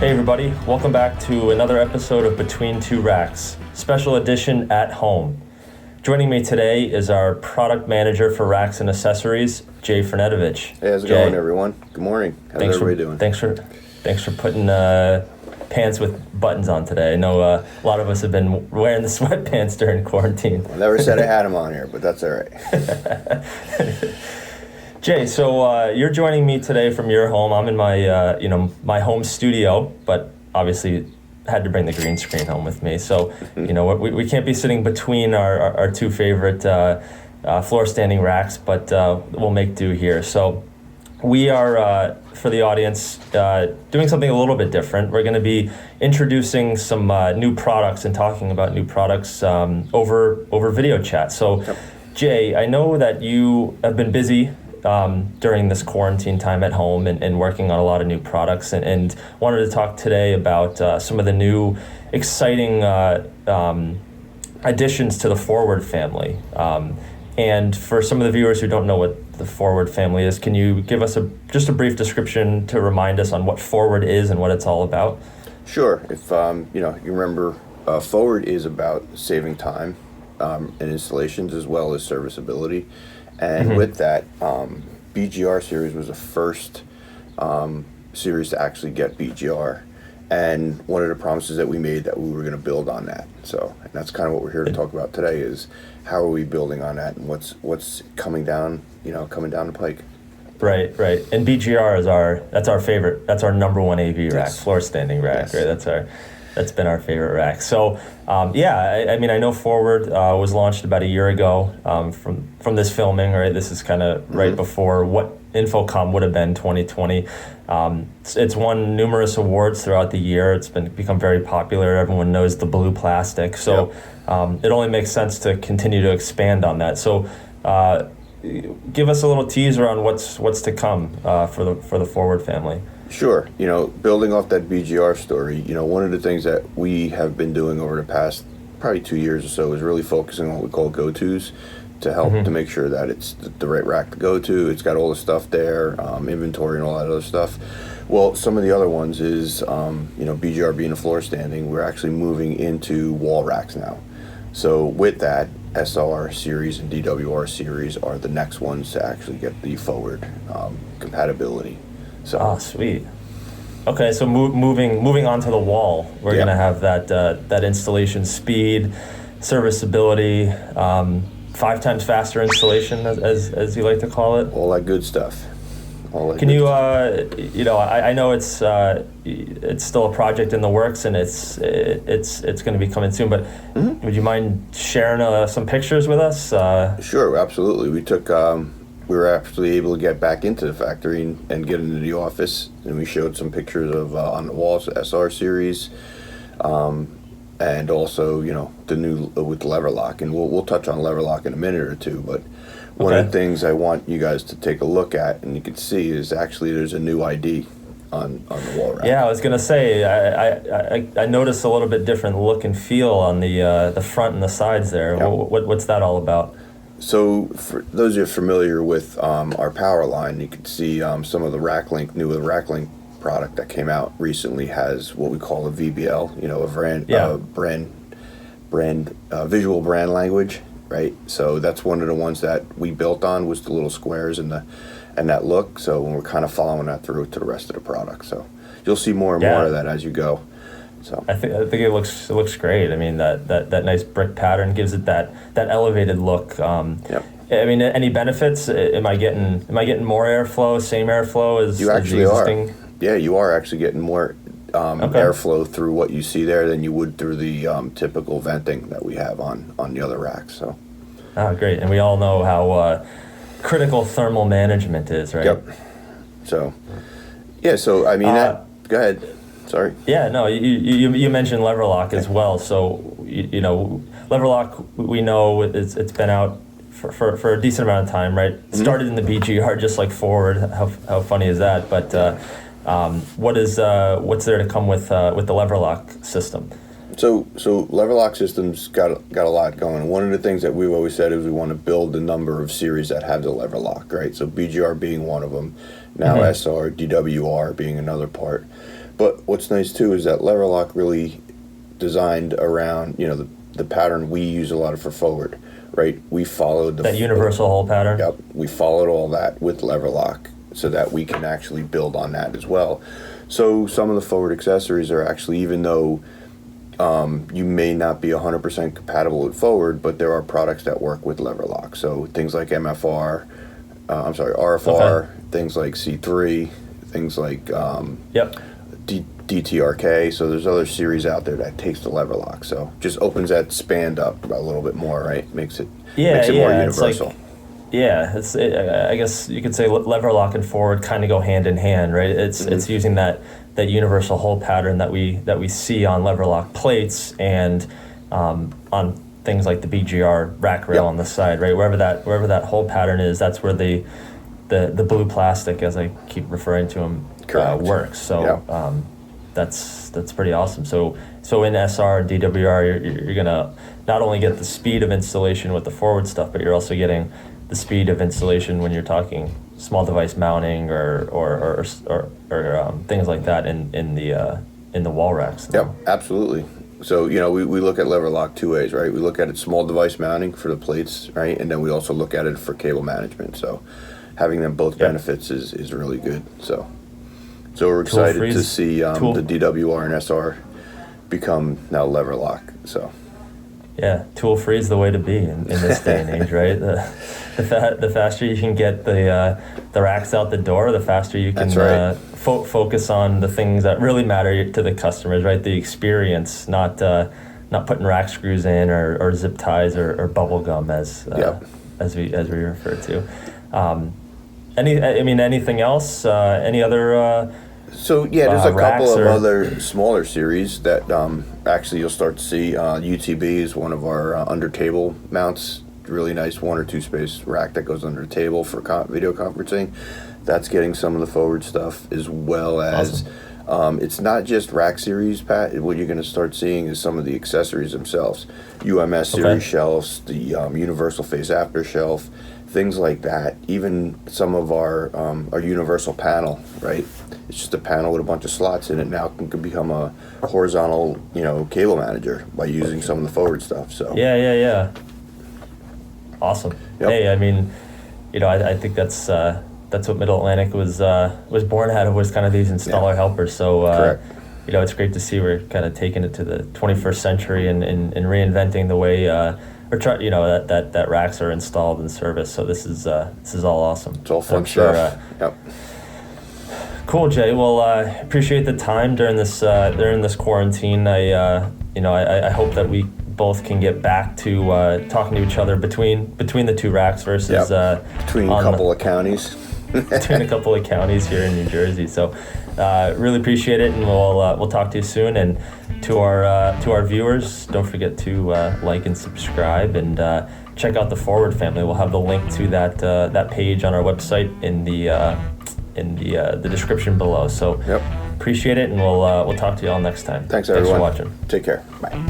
Hey everybody, welcome back to another episode of Between Two Racks, special edition at home. Joining me today is our product manager for racks and accessories, Jay Fernetovich. Hey, how's it going, everyone? Good morning. How's everybody doing? Thanks for putting pants with buttons on today. I know a lot of us have been wearing the sweatpants during quarantine. I never said I had them on here, but that's all right. Jay, so you're joining me today from your home. I'm in my my home studio, but obviously had to bring the green screen home with me. So we can't be sitting between our two favorite floor standing racks, but we'll make do here. So we are, for the audience, doing something a little bit different. We're going to be introducing some new products and talking about new products over video chat. So, Jay, I know that you have been busy during this quarantine time at home and working on a lot of new products, and wanted to talk today about some of the new exciting additions to the Forward family. And for some of the viewers who don't know what the Forward family is, can you give us just a brief description to remind us on what Forward is and what it's all about? Sure. If you remember, Forward is about saving time in installations as well as serviceability. And with that, BGR series was the first series to actually get BGR. And one of the promises that we made that we were going to build on that. So and that's kind of what we're here to talk about today is how are we building on that and what's coming down the pike. Right. And BGR is our favorite. That's our number one AV rack, floor standing rack. Yes. Right. That's been our favorite rack. So, I know Forward was launched about a year ago from this filming, right? This is kind of right before what InfoComm would have been 2020. It's won numerous awards throughout the year. It's become very popular. Everyone knows the blue plastic. So it only makes sense to continue to expand on that. So give us a little teaser on what's to come for the Forward family. Sure. Building off that BGR story, one of the things that we have been doing over the past probably 2 years or so is really focusing on what we call go-tos to help to make sure that it's the right rack to go to. It's got all the stuff there, inventory and all that other stuff. Well, some of the other ones is, BGR being a floor standing, we're actually moving into wall racks now. So with that, SR series and DWR series are the next ones to actually get the Forward compatibility. So. Oh, sweet. Okay, so moving on to the wall, we're going to have that installation speed, serviceability, 5 times faster installation, as you like to call it. All that good stuff. Can you, I know it's still a project in the works and it's going to be coming soon, but would you mind sharing some pictures with us? Sure, absolutely. We were actually able to get back into the factory and get into the office, and we showed some pictures of on the walls, the SR series, and also the new with lever lock, and we'll touch on lever lock in a minute or two. But one of the things I want you guys to take a look at, and you can see, is actually there's a new ID on the wall rack. Yeah, I was gonna say I noticed a little bit different look and feel on the front and the sides there. Yep. What's that all about? So for those of you familiar with our power line, you can see some of the newer RackLink product that came out recently has what we call a VBL, a visual brand language, right? So that's one of the ones that we built on was the little squares and that look. So we're kind of following that through to the rest of the product. So you'll see more and more of that as you go. So I think it looks great. I mean that nice brick pattern gives it that elevated look. I mean, any benefits? Am I getting more airflow? Same airflow as you actually the existing? Are. Yeah, you are actually getting more airflow through what you see there than you would through the typical venting that we have on the other racks. So. Oh, great! And we all know how critical thermal management is, right? Yep. So, yeah. So I mean, go ahead. Sorry. Yeah, no, you mentioned lever lock as well. So, lever lock, we know it's been out for a decent amount of time, right? It started in the BGR just like Forward. How funny is that? But what's there to come with the lever lock system? So lever lock systems got a lot going. One of the things that we've always said is we want to build the number of series that have the lever lock, right? So BGR being one of them. Now SR, DWR being another part. But what's nice too is that lever lock really designed around, the pattern we use a lot for forward, right? We followed That universal hole pattern. Yep, we followed all that with lever lock so that we can actually build on that as well. So some of the forward accessories are actually, even though you may not be 100% compatible with forward, but there are products that work with lever lock. So things like RFR, Okay. things like C3, things like Yep. DTRK. So there's other series out there that takes the lever lock. So just opens that span up a little bit more, right? Makes it Yeah, more yeah. It's like, universal. yeah, I guess you could say lever lock and forward kind of go hand in hand, right? It's using that universal hole pattern that we see on lever lock plates and on things like the BGR rack rail Yep. on the side, right? Wherever that hole pattern is, that's where the blue plastic, as I keep referring to them, Correct. works. So Yeah. that's pretty awesome. So in SR and DWR, you're gonna not only get the speed of installation with the forward stuff, but you're also getting the speed of installation when you're talking small device mounting or things like that in the wall racks. Yep, absolutely. So, we look at lever lock two ways, right? We look at it small device mounting for the plates, right? And then we also look at it for cable management. So having them both Yep. benefits is really good. So we're excited Tool-free to is- see tool- the DWR and SR become now lever lock. So Yeah, tool free is the way to be in this day and age, right? The faster you can get the racks out the door, the faster you can That's right. focus on the things that really matter to the customers, right? The experience, not putting rack screws in or zip ties or bubble gum as Yep. as we refer to. Anything else? Any other? So yeah, there's a racks couple of or- other smaller series that actually you'll start to see. UTB is one of our under table mounts. Really nice 1 or 2 space rack that goes under the table for video conferencing. That's getting some of the forward stuff as well as. It's not just rack series, Pat. What you're going to start seeing is some of the accessories themselves. UMS series Okay. shelves, the universal face after shelf, things like that. Even some of our universal panel, right? It's just a panel with a bunch of slots in it. Now can become a horizontal, cable manager by using some of the forward stuff. So Yeah. Awesome. Yep. Hey, I think that's what Middle Atlantic was born out of, was kind of these installer Yeah. helpers. So Correct. it's great to see we're kind of taking it to the 21st century and reinventing the way that racks are installed and serviced. So this is all awesome. It's all fun I'm sure, stuff. Yep. Cool, Jay. Well, appreciate the time during this quarantine. I hope that we both can get back to talking to each other between the two racks versus Yep. Between a couple of counties. between a couple of counties here in New Jersey. So really appreciate it, and we'll talk to you soon. And to our viewers, don't forget to like and subscribe, and check out the Forward family. We'll have the link to that page on our website in the description below. So Yep. appreciate it, and we'll talk to you all next time. Thanks everyone. for watching. Take care. Bye.